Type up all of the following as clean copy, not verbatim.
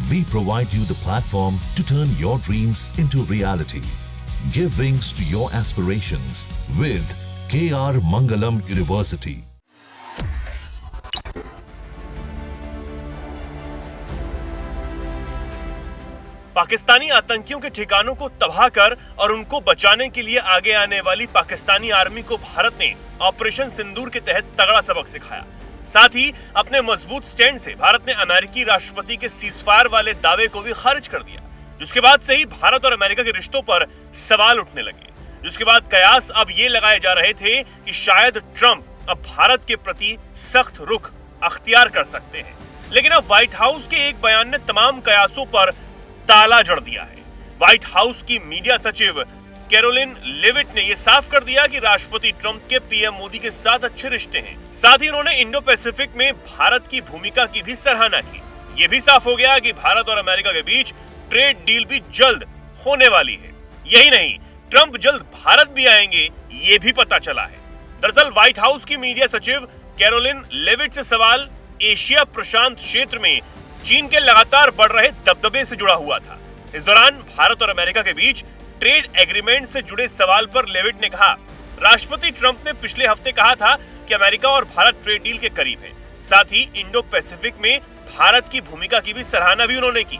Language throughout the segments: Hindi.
we provide you the platform to turn your dreams into reality. Give wings to your aspirations with KR Mangalam University. Pakistani आतंकियों के ठिकानों को तबाह कर और उनको बचाने के लिए आगे आने वाली पाकिस्तानी आर्मी को भारत ने ऑपरेशन सिंदूर के तहत तगड़ा सबक सिखाया। साथ ही अपने मजबूत स्टैंड से भारत ने अमेरिकी राष्ट्रपति के सीजफायर वाले दावे को भी खारिज कर दिया, जिसके बाद से ही भारत और अमेरिका के रिश्तों पर सवाल उठने लगे। जिसके बाद कयास अब ये लगाए जा रहे थे कि शायद ट्रंप अब भारत के प्रति सख्त रुख अख्तियार कर सकते हैं। लेकिन अब व्हाइट हाउस के एक बयान ने तमाम कयासों पर ताला जड़ दिया है। व्हाइट हाउस की मीडिया सचिव कैरोलिन लेविट ने यह साफ कर दिया कि राष्ट्रपति ट्रंप के पीएम मोदी के साथ अच्छे रिश्ते हैं। साथ ही उन्होंने इंडो पैसिफिक में भारत की भूमिका की भी सराहना की। यह भी साफ हो गया कि भारत और अमेरिका के बीच ट्रेड डील भी जल्द होने वाली है। यही नहीं, ट्रंप जल्द भारत भी आएंगे, ये भी पता चला है। दरअसल व्हाइट हाउस की मीडिया सचिव कैरोलिन लेविट से सवाल एशिया प्रशांत क्षेत्र में चीन के लगातार बढ़ रहे दबदबे से जुड़ा हुआ था। इस दौरान भारत और अमेरिका के बीच ट्रेड एग्रीमेंट से जुड़े सवाल पर लेविट ने कहा, राष्ट्रपति ट्रंप ने पिछले हफ्ते कहा था कि अमेरिका और भारत ट्रेड डील के करीब है। साथ ही इंडो पैसिफिक में भारत की भूमिका की भी सराहना भी उन्होंने की।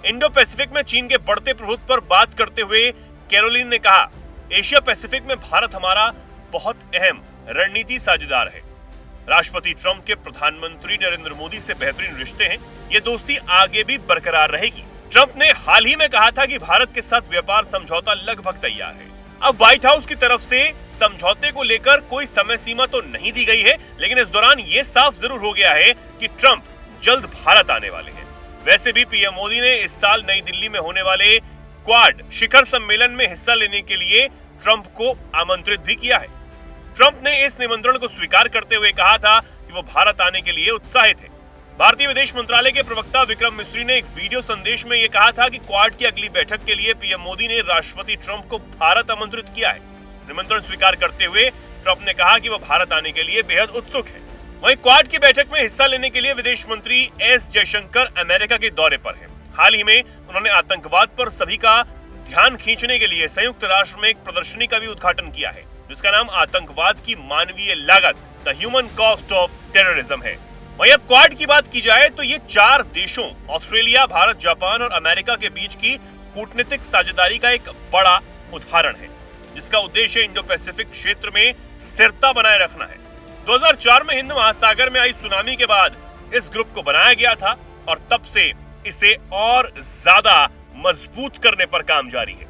इंडो पैसिफिक में चीन के बढ़ते प्रभुत्व पर बात करते हुए कैरोलिन ने कहा, एशिया पैसिफिक में भारत हमारा बहुत अहम रणनीति साझेदार है। राष्ट्रपति ट्रंप के प्रधानमंत्री नरेंद्र मोदी से बेहतरीन रिश्ते हैं, ये दोस्ती आगे भी बरकरार रहेगी। ट्रंप ने हाल ही में कहा था कि भारत के साथ व्यापार समझौता लगभग तैयार है। अब व्हाइट हाउस की तरफ से समझौते को लेकर कोई समय सीमा तो नहीं दी गई है, लेकिन इस दौरान ये साफ जरूर हो गया है कि ट्रंप जल्द भारत आने वाले हैं। वैसे भी पीएम मोदी ने इस साल नई दिल्ली में होने वाले क्वाड शिखर सम्मेलन में हिस्सा लेने के लिए ट्रंप को आमंत्रित भी किया है। ट्रंप ने इस निमंत्रण को स्वीकार करते हुए कहा था कि वो भारत आने के लिए उत्साहित है। भारतीय विदेश मंत्रालय के प्रवक्ता विक्रम मिस्री ने एक वीडियो संदेश में ये कहा था कि क्वाड की अगली बैठक के लिए पीएम मोदी ने राष्ट्रपति ट्रंप को भारत आमंत्रित किया है। निमंत्रण स्वीकार करते हुए ट्रंप ने कहा कि वो भारत आने के लिए बेहद उत्सुक है। वहीं क्वाड की बैठक में हिस्सा लेने के लिए विदेश मंत्री एस जयशंकर अमेरिका के दौरे पर है। हाल ही में उन्होंने आतंकवाद पर सभी का ध्यान खींचने के लिए संयुक्त राष्ट्र में एक प्रदर्शनी का भी उद्घाटन किया है, जिसका नाम आतंकवाद की मानवीय लागत, the human cost of terrorism है। वहीं अब क्वाड की बात की जाए तो ये 4 देशों ऑस्ट्रेलिया, भारत, जापान और अमेरिका के बीच की कूटनीतिक साझेदारी का एक बड़ा उदाहरण है, जिसका उद्देश्य इंडो पैसिफिक क्षेत्र में स्थिरता बनाए रखना है। 2004 में हिंद महासागर में आई सुनामी के बाद इस ग्रुप को बनाया गया था और तब से इसे और ज्यादा मजबूत करने पर काम जारी है।